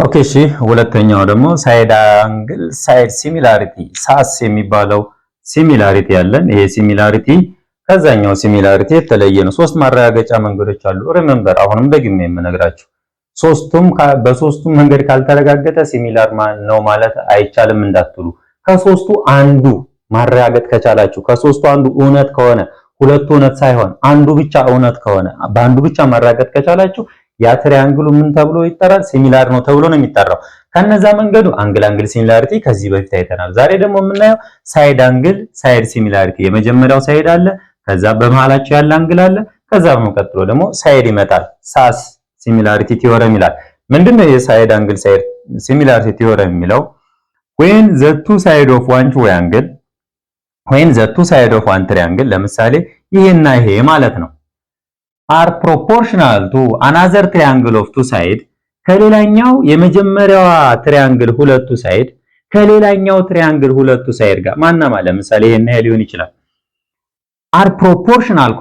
ኦኬ እሺ ሁለተኛው ደግሞ ሳይድ አንግል ሳይድ ሲሚላሪቲ ሳስ የሚባለው ሲሚላሪቲ ያለን ይሄ ሲሚላሪቲ ከዛኛው ሲሚላሪቲ የተለየ ነው። ሶስት ማረጋገጫ መንገዶች አሉ። ሪሜምበር አሁንም ደግሜ የምነግራችሁ በሶስቱም መንገድ ካልተረጋገጠ ሲሚላር ነው ማለት አይቻልም እንዳትሉ። ከሶስቱ አንዱ ማረጋገጥ ከቻላችሁ ከሶስቱ አንዱ እውነት ከሆነ ሁለቱ እውነት ሳይሆን አንዱ ብቻ እውነት ከሆነ በአንዱ ብቻ ማረጋገጥ ከቻላችሁ ያ ትሪያንግሉ ምን ተብሎ ይጠራል? ሲሚላር ነው ተብሎ ነው የሚጠራው። ከነዛ መንገዱ አንግል ሲሚላሪቲ ከዚህ በፊት አይተናል። ዛሬ ደግሞ የምናየው ሳይድ አንግል ሳይድ ሲሚላሪቲ። የመጀመሪያው ሳይድ አለ፣ ከዛ በመሃላቸው ያለ አንግል አለ፣ ከዛ በመቀጥሎ ደግሞ ሳይድ ይመጣል። ሳስ ሲሚላሪቲ ቲዮረም ይላል። ምንድነው የሳይድ አንግል ሳይድ ሲሚላሪቲ ቲዮረም የሚለው? when the two side of one triangle when the two side of one triangle ለምሳሌ ይሄና ይሄ ማለት ነው are proportional to another triangle of two side ከሌላኛው የመጀመሪያዋ ትሪያንግል ሁለቱ ሳይድ ከሌላኛው ትሪያንግል ሁለቱ ሳይድ ጋር ማናማ ለምሳሌ ይሄን ያህል ሊሆን ይችላል are proportional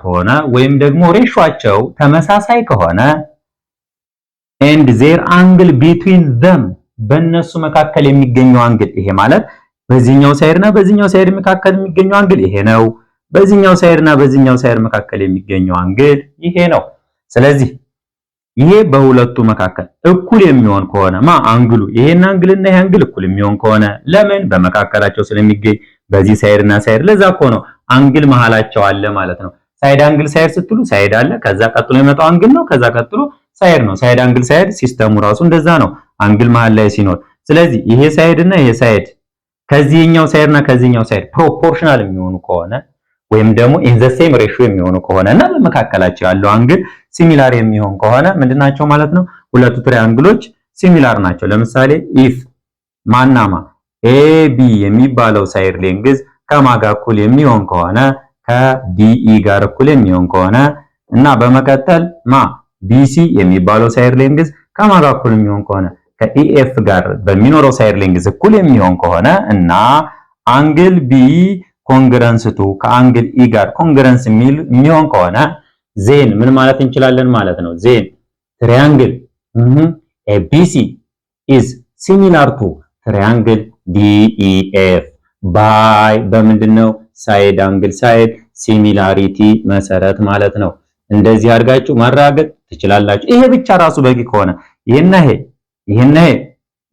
ከሆነ ወይም ደግሞ ሬሾአቸው ተመሳሳይ ከሆነ and their angle between them በእነሱ መካከል የሚገኘው አንግል ይሄ ማለት በዚህኛው ሳይድና በዚህኛው ሳይድ መካከል የሚገኘው አንግል ይሄ ነው። በዚህኛው ሳይድና በዚህኛው ሳይድ መካከል የሚገኘው አንግል ይሄ ነው። ስለዚህ ይሄ በሁለቱ መካከል እኩል የሚሆን ከሆነ አንግሉ ይሄን አንግልና ይሄ አንግል እኩል የሚሆን ከሆነ ለምን በመካከላቸው ስለሚገኝ በዚህ ሳይድና ሳይድ ለዛ እኮ ነው አንግል መሃላቸው አለ ማለት ነው። ሳይድ አንግል ሳይድ ስትሉ ሳይድ አለ፣ ከዛ ቀጥሎ የመጣው አንግል ነው፣ ከዛ ቀጥሎ ሳይድ ነው። ሳይድ አንግል ሳይድ ሲስተሙ ራሱ እንደዛ ነው አንግል መሃል ላይ ሲኖር። ስለዚህ ይሄ ሳይድ እና ይሄ ሳይድ ከዚህኛው ሳይድና ከዚህኛው ሳይድ ፕሮፖርሽናል የሚሆኑ ከሆነ ወይም ደግሞ ኢን ዘ ሴም ሬሽዮ የሚሆኑ ከሆነ እና በመካከላቸው ያለው አንግል ሲሚላር የሚሆን ከሆነ ምንድናቸው ማለት ነው? ሁለቱ ትሪያንግሎች ሲሚላር ናቸው። ለምሳሌ ኢፍ ማናማ ኤቢ የሚባለው ሳይድ ሌንግዝ ከማጋ እኩል የሚሆን ከሆነ ከዲኢ ጋር እኩል የሚሆን ከሆነ እና በመቀጠል ቢሲ የሚባለው ሳይድ ሌንግዝ ከማጋ እኩል የሚሆን ከሆነ ከኢኤፍ ጋር በሚኖረው ሳይድ ሌንግዝ እኩል የሚሆን ከሆነ እና አንግል ቢ ኮንግረንስ ቱ ከአንግል ኢ ጋር ኮንግረንስ የሚሆን ከሆነ ዜን ምን ማለት እንችላለን ማለት ነው? ዜን ትሪያንግል ኤቢሲ ኢዝ ሲሚላር ቱ ትሪያንግል ዲኢኤፍ ባይ በምንድነው? ሳይድ አንግል ሳይድ ሲሚላሪቲ መሰረት ማለት ነው። እንደዚህ አድርጋችሁ ማረጋገጥ ትችላላችሁ። ይሄ ብቻ ራሱ በቂ ከሆነ ይሄና ይሄ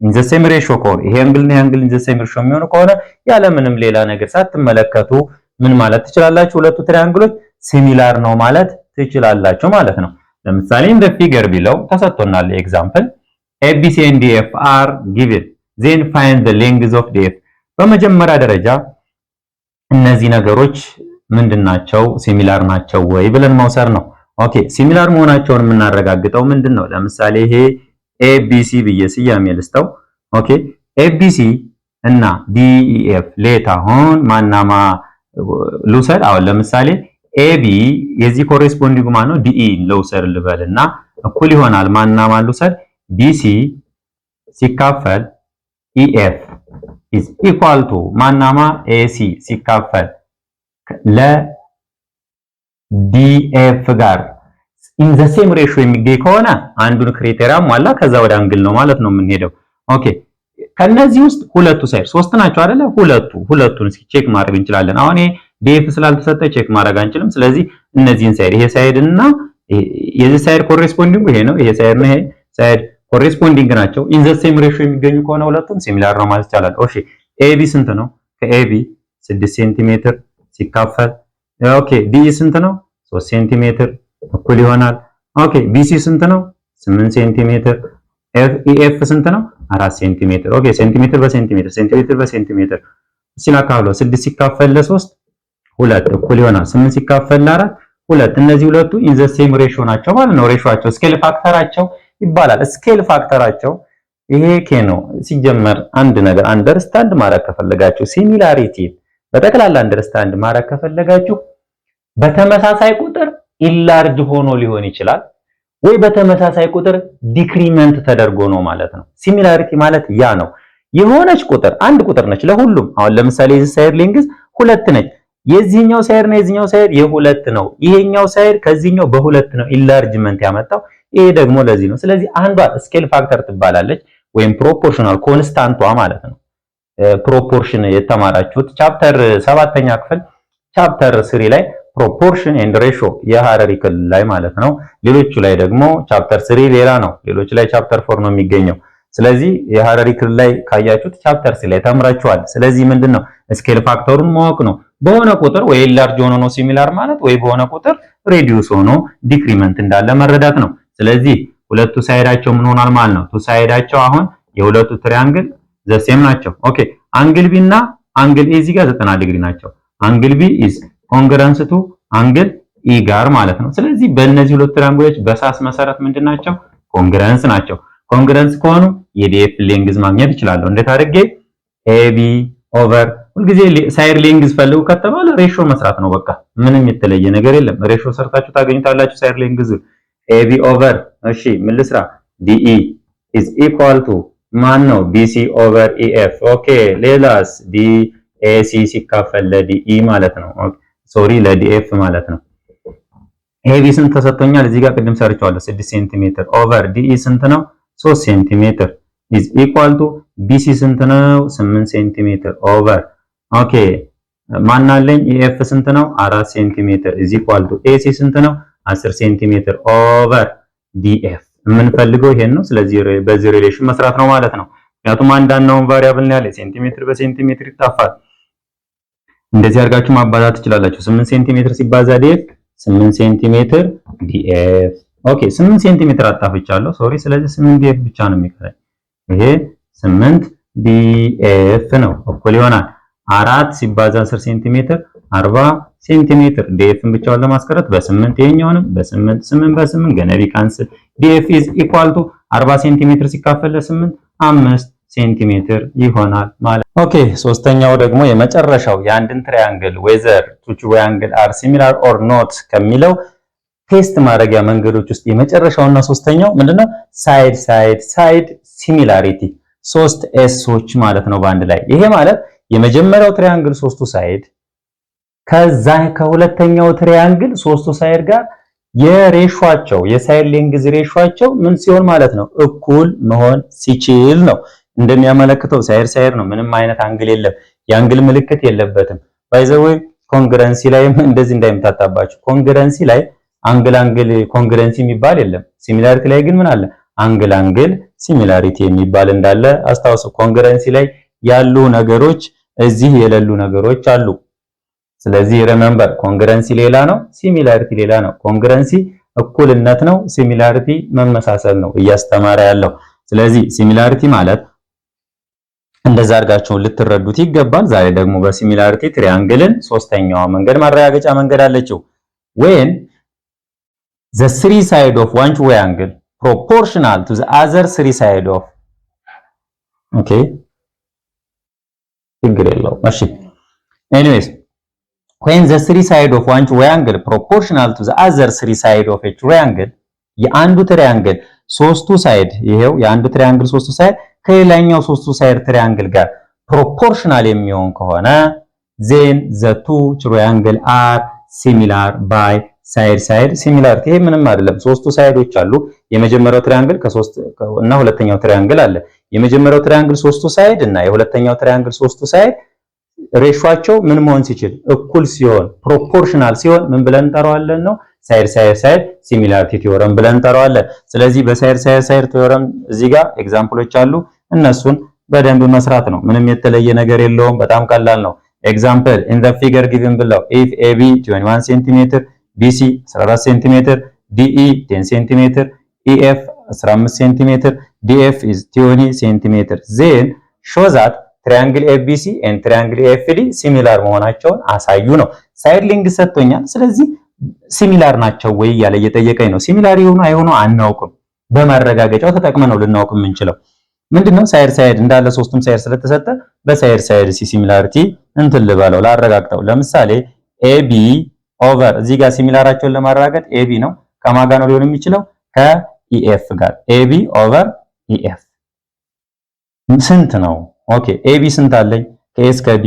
ኢን ዘ ሴም ሬሾ ከሆነ ይሄ አንግልና ይሄ አንግል ኢን ዘ ሴም ሬሾ የሚሆኑ ከሆነ ያለ ምንም ሌላ ነገር ሳትመለከቱ ምን ማለት ትችላላችሁ? ሁለቱ ትሪያንግሎች ሲሚላር ነው ማለት ትችላላችሁ ማለት ነው። ለምሳሌ እንደ ፊገር ቢለው ተሰጥቶናል ኤግዛምፕል ABC and DF are given then find the length of DF። በመጀመሪያ ደረጃ እነዚህ ነገሮች ምንድናቸው? ሲሚላር ናቸው ወይ ብለን መውሰድ ነው። ኦኬ ሲሚላር መሆናቸውን የምናረጋግጠው ምንድነው? ለምሳሌ ይሄ ABC ብዬ ስያሜ ልስጠው። ኦኬ ABC እና DEF ሌት አሁን ማናማ ልውሰድ። አሁን ለምሳሌ AB የዚህ ኮሬስፖንዲንግ ማን ነው? DE ልውሰድ ልበልና እኩል ይሆናል ማናማ ልውሰድ BC ሲካፈል EF is equal to ማናማ AC ሲካፈል ለDF ጋር ኢን ዘ ሴም ሬሽዮ የሚገኝ ከሆነ አንዱን ክራይቴሪያ ሟላ፣ ከዛ ወደ አንግል ነው ማለት ነው የምንሄደው። ኦኬ ከነዚህ ውስጥ ሁለቱ ሳይድ ሶስት ናቸው አይደለ? ሁለቱን እስኪ ቼክ ማድረግ እንችላለን። አሁን ይሄ ዲኤፍ ስላልተሰጠ ቼክ ማድረግ አንችልም። ስለዚህ እነዚህን ሳይድ ይሄ ሳይድ እና የዚህ ሳይድ ኮሬስፖንዲንግ ይሄ ነው፣ ይሄ ሳይድ እና ይሄ ሳይድ ኮሬስፖንዲንግ ናቸው። ኢን ዘ ሴም ሬሽዮ የሚገኙ ከሆነ ሁለቱም ሲሚላር ነው ማለት ይቻላል። ኦኬ ኤቢ ስንት ነው? ከኤቢ 6 ሴንቲሜትር ሲካፈል ኦኬ ዲኢ ስንት ነው? 3 ሴንቲሜትር እኩል ይሆናል። ኦኬ ቢሲ ስንት ነው? 8 ሴንቲሜትር። ኢኤፍ ስንት ነው? 4 ሴንቲሜትር። ኦኬ ሴንቲሜትር በሴንቲሜትር ሴንቲሜትር በሴንቲሜትር ሲላካለው 6 ሲካፈል ለ3 2 እኩል ይሆናል 8 ሲካፈል ለ4 2። እነዚህ ሁለቱ ኢን ዘ ሴም ሬሽዮ ናቸው ማለት ነው። ሬሽዮአቸው ስኬል ፋክተራቸው ይባላል። ስኬል ፋክተራቸው ይሄ ኬ ነው። ሲጀመር አንድ ነገር አንደርስታንድ ማድረግ ከፈለጋችሁ ሲሚላሪቲ በጠቅላላ አንደርስታንድ ማድረግ ከፈለጋችሁ በተመሳሳይ ቁጥር ኢላርጅ ሆኖ ሊሆን ይችላል ወይ በተመሳሳይ ቁጥር ዲክሪመንት ተደርጎ ነው ማለት ነው። ሲሚላሪቲ ማለት ያ ነው። የሆነች ቁጥር አንድ ቁጥር ነች ለሁሉም። አሁን ለምሳሌ የዚህ ሳይድ ሌንግዝ 2 ነች። የዚህኛው ሳይድ እና የዚህኛው ሳይድ የ2 ነው። ይሄኛው ሳይድ ከዚህኛው በ2 ነው ኢንላርጅመንት ያመጣው። ኤ ደግሞ ለዚህ ነው። ስለዚህ አንዷ ስኬል ፋክተር ትባላለች ወይም ፕሮፖርሽናል ኮንስታንቷ ማለት ነው። ፕሮፖርሽን የተማራችሁት ቻፕተር 7ኛ ክፍል ቻፕተር 3 ላይ ፕሮፖርሽን ኤንድ ሬሾ የሐረሪ ክልል ላይ ማለት ነው። ሌሎቹ ላይ ደግሞ ቻፕተር 3 ሌላ ነው። ሌሎች ላይ ቻፕተር 4 ነው የሚገኘው። ስለዚህ የሐረሪ ክልል ላይ ካያችሁት ቻፕተር 3 ላይ ተምራችኋል። ስለዚህ ምንድነው ስኬል ፋክተሩን ማወቅ ነው። በሆነ ቁጥር ወይ ላርጅ ሆኖ ነው ሲሚላር ማለት ወይ በሆነ ቁጥር ሬዲዩስ ሆኖ ዲክሪመንት እንዳለ መረዳት ነው። ስለዚህ ሁለቱ ሳይዳቸው ምን ሆናል ማለት ነው? ቱ ሳይዳቸው አሁን የሁለቱ ትሪያንግል ዘሴም ናቸው። ኦኬ አንግል ቢ እና አንግል ኤ እዚህ ጋር 90 ዲግሪ ናቸው። አንግል ቢ ኢዝ ኮንግረንስ ቱ አንግል ኢ ጋር ማለት ነው። ስለዚህ በእነዚህ ሁለት ትሪያንግሎች በሳስ መሰረት ምንድናቸው? ኮንግረንስ ናቸው። ኮንግረንስ ከሆኑ የዲኤፍ ሌንግዝ ማግኘት እችላለሁ። እንዴት አድርጌ? ኤቢ ኦቨር ሁልጊዜ ሳይድ ሌንግዝ ፈልጉ ከተባለ ሬሾ መስራት ነው። በቃ ምንም የተለየ ነገር የለም። ሬሾ ሰርታችሁ ታገኙታላችሁ። ሳይድ ሌንግዝ ኤቢ ኦቨር እሺ ምን ልስራ? ዲኢ ኢዝ ኢኳል ቱ ማን ነው? ቢሲ ኦቨር ኢኤፍ። ኦኬ ሌላስ? ዲኤሲ ሲካፈል ለዲኢ ማለት ነው። ሶሪ ለዲኤፍ ማለት ነው። ኤቢ ስንት ተሰጥቶኛል? እዚህ ጋር ቅድም ሰርቻለሁ 6 ሴንቲሜትር ኦቨር ዲኢ ስንት ነው? 3 ሴንቲሜትር ኢዝ ኢኳል ቱ ቢሲ ስንት ነው? 8 ሴንቲሜትር ኦቨር ኦኬ ማናለኝ? ኢኤፍ ስንት ነው? 4 ሴንቲሜትር ኢዝ ኢኳል ቱ ኤሲ ስንት ነው? 10 ሴንቲሜትር ኦቨር ዲኤፍ። የምንፈልገው ይሄን ነው። ስለዚህ በዚህ ሪሌሽን መስራት ነው ማለት ነው። ምክንያቱም አንዳንዱን ቫሪያብል ነው ያለ ሴንቲሜትር በሴንቲሜትር ይጣፋል። እንደዚህ አድርጋችሁ ማባዛት ትችላላችሁ። 8 ሴንቲሜትር ሲባዛ ዲኤፍ 8 ሴንቲሜትር ዲኤፍ። ኦኬ 8 ሴንቲሜትር አጣፍቻለሁ ሶሪ። ስለዚህ 8 ዲኤፍ ብቻ ነው የሚቀረኝ። ይሄ 8 ዲኤፍ ነው እኩል ይሆናል 4 ሲባዛ 10 ሴንቲሜትር 40 ሴንቲሜትር። ዲኤፍን ብቻውን ለማስቀረት በ8 ይሄኛውንም በ8 8 በ8 ገነቢ ካንስል ዲኤፍ ኢዝ ኢኳል ቱ 40 ሴንቲሜትር ሲካፈል ለ8 5 ሴንቲሜትር ይሆናል ማለት። ኦኬ ሶስተኛው ደግሞ የመጨረሻው የአንድን ትራያንግል ዌዘር ቱ ትራያንግል አር ሲሚላር ኦር ኖት ከሚለው ቴስት ማድረጊያ መንገዶች ውስጥ የመጨረሻውና ሶስተኛው ምንድነው? ሳይድ ሲሚላሪቲ 3 ኤሶች ማለት ነው በአንድ ላይ። ይሄ ማለት የመጀመሪያው ትራያንግል ሶስቱ ሳይድ ከዛ ከሁለተኛው ትራያንግል ሶስቱ ሳይድ ጋር የሬሾአቸው የሳይድ ሌንግዝ ሬሾአቸው ምን ሲሆን ማለት ነው? እኩል መሆን ሲችል ነው። እንደሚያመለክተው ሳይድ ነው። ምንም አይነት አንግል የለም። የአንግል ምልክት የለበትም። ባይ ዘ ዌይ ኮንግረንሲ ላይ እንደዚህ እንዳይምታታባችሁ። ኮንግረንሲ ላይ አንግል ኮንግረንሲ የሚባል የለም። ሲሚላሪቲ ላይ ግን ምን አለ? አንግል ሲሚላሪቲ የሚባል እንዳለ አስታውሱ። ኮንግረንሲ ላይ ያሉ ነገሮች እዚህ የሌሉ ነገሮች አሉ። ስለዚህ ሪሜምበር ኮንግረንሲ ሌላ ነው፣ ሲሚላሪቲ ሌላ ነው። ኮንግረንሲ እኩልነት ነው፣ ሲሚላሪቲ መመሳሰል ነው እያስተማረ ያለው። ስለዚህ ሲሚላሪቲ ማለት እንደዛ አድርጋችሁ ልትረዱት ይገባል። ዛሬ ደግሞ በሲሚላሪቲ ትሪያንግልን ሶስተኛዋ መንገድ ማረጋገጫ መንገድ አለችው። when the three side of one triangle proportional to the other three side of okay ችግር የለውም እሺ anyways when the three side of one triangle proportional to the other three side of a triangle የአንዱ ትሪያንግል ሶስቱ ሳይድ ይሄው የአንዱ ትሪያንግል ሶስቱ ሳይድ ከሌላኛው ሶስቱ ሳይድ ትሪያንግል ጋር ፕሮፖርሽናል የሚሆን ከሆነ then the two triangle are similar by ሳይድ ሲሚላሪቲ። ይሄ ምንም አይደለም። ሶስቱ ሳይዶች አሉ። የመጀመሪያው ትሪያንግል ከሶስት እና ሁለተኛው ትሪያንግል አለ። የመጀመሪያው ትሪያንግል ሶስቱ ሳይድ እና የሁለተኛው ትሪያንግል ሶስቱ ሳይድ ሬሾአቸው ምን መሆን ሲችል እኩል ሲሆን ፕሮፖርሽናል ሲሆን ምን ብለን እንጠራዋለን ነው? ሳይድ ሲሚላሪቲ ቲዮረም ብለን እንጠራዋለን። ስለዚህ በሳይድ ቲዮረም እዚህ ጋር ኤግዛምፕሎች አሉ። እነሱን በደንብ መስራት ነው። ምንም የተለየ ነገር የለውም። በጣም ቀላል ነው። ኤግዛምፕል in the figure given below if AB 21 cm BC 14 cm DE 10 cm EF 15 cm DF is 20 cm then show that triangle ABC and triangle AFD similar መሆናቸውን አሳዩ ነው። ሳይድ ሊንግ ሰጥቶኛል። ስለዚህ ሲሚላር ናቸው ወይ ያለ እየጠየቀኝ ነው። ሲሚላር ይሆኑ አይሆኑ አናውቅም። በማረጋገጫው ተጠቅመን ነው ልናውቅ የምንችለው። ምንድነው ሳይድ እንዳለ ሶስቱም ሳይድ ስለተሰጠ በሳይድ ሲሚላሪቲ እንትን ልበለው ላረጋግጠው። ለምሳሌ AB ኦቨር እዚህ ጋር ሲሚላራቸውን ለማረጋገጥ AB ነው ከማጋ ነው ሊሆን የሚችለው ከEF ጋር AB ኦቨር EF ስንት ነው? ኦኬ AB ስንት አለኝ? ከA እስከ B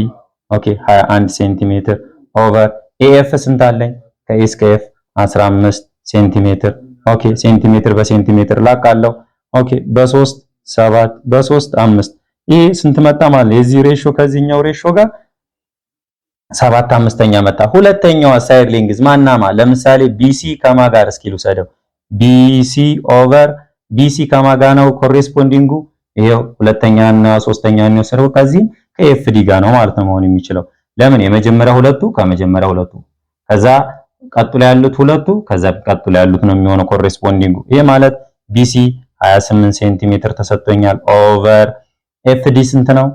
ኦኬ 21 ሴንቲሜትር ኦቨር AF ስንት አለኝ? ከA እስከ F 15 ሴንቲሜትር ኦኬ ሴንቲሜትር በሴንቲሜትር ላቃለው። ኦኬ በ3 7 በ3 5 ይሄ ስንት መጣ ማለት የዚህ ሬሾ ከዚህኛው ሬሾ ጋር 7/5 መጣ። ሁለተኛው ሳይድ ሌንግዝ ማናማ ለምሳሌ BC ከማ ጋር እስኪ ልውሰደው BC ኦቨር BC ከማ ጋር ነው ኮሬስፖንዲንጉ ይሄው ሁለተኛና ሶስተኛው ነው ሰረው ከዚህ ከኤፍዲ ጋር ነው ማለት ነው መሆን የሚችለው። ለምን የመጀመሪያ ሁለቱ ከመጀመሪያ ሁለቱ ከዛ ቀጥሎ ያሉት ሁለቱ ከዛ ቀጥሎ ያሉት ነው የሚሆነው ኮሬስፖንዲንጉ። ይሄ ማለት BC 28 ሴንቲሜትር ተሰጥቶኛል ኦቨር FD ስንት ነው?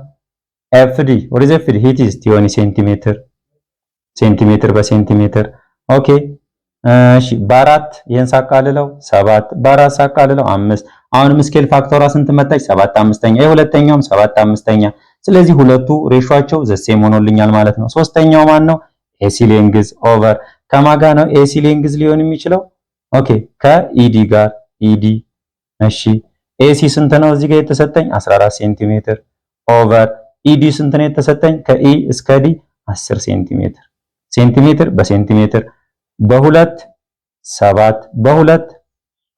FD what is FD? it is 20 ሴንቲሜትር ሴንቲሜትር በሴንቲሜትር ኦኬ እሺ በአራት ይሄን ሳቃልለው 7 በአራት ሳቃልለው 5 አሁንም ስኬል ፋክተሯ ስንት መጣች? 7/5 የሁለተኛውም 7/5 ስለዚህ ሁለቱ ሬሾአቸው ዘሴም ሆኖልኛል ማለት ነው። ሶስተኛው ማን ነው? AC ሌንግዝ ኦቨር ከማጋ ነው AC ሌንግዝ ሊሆን የሚችለው ኦኬ ከኢዲ ጋር ኢዲ እሺ AC ስንት ነው እዚህ ጋር የተሰጠኝ 14 ሴንቲሜትር ኦቨር ኢዲ ስንት ነው የተሰጠኝ ከኢ እስከ ዲ 10 ሴንቲሜትር ሴንቲሜትር በሴንቲሜትር በሁለት 7 በሁለት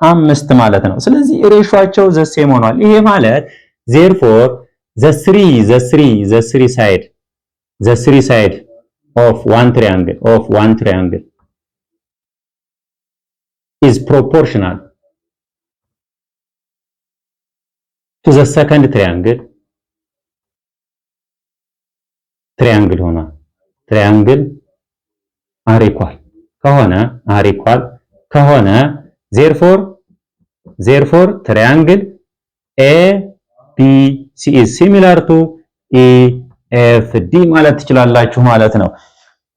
5 ማለት ነው። ስለዚህ ሬሾአቸው ዘሴም ሆኗል። ይሄ ማለት therefore the three side of one triangle is proportional to the second triangle ሆኗል። triangle are equal ከሆነ therefore triangle ABC is similar to EFD ማለት ትችላላችሁ ማለት ነው።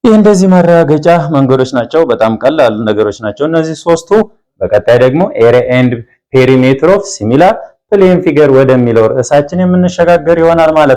ይህ እንደዚህ ማረጋገጫ መንገዶች ናቸው። በጣም ቀላል ነገሮች ናቸው እነዚህ ሶስቱ። በቀጣይ ደግሞ area and perimeter of similar plane figure ወደሚለው ርዕሳችን የምንሸጋገር ይሆናል ማለት ነው።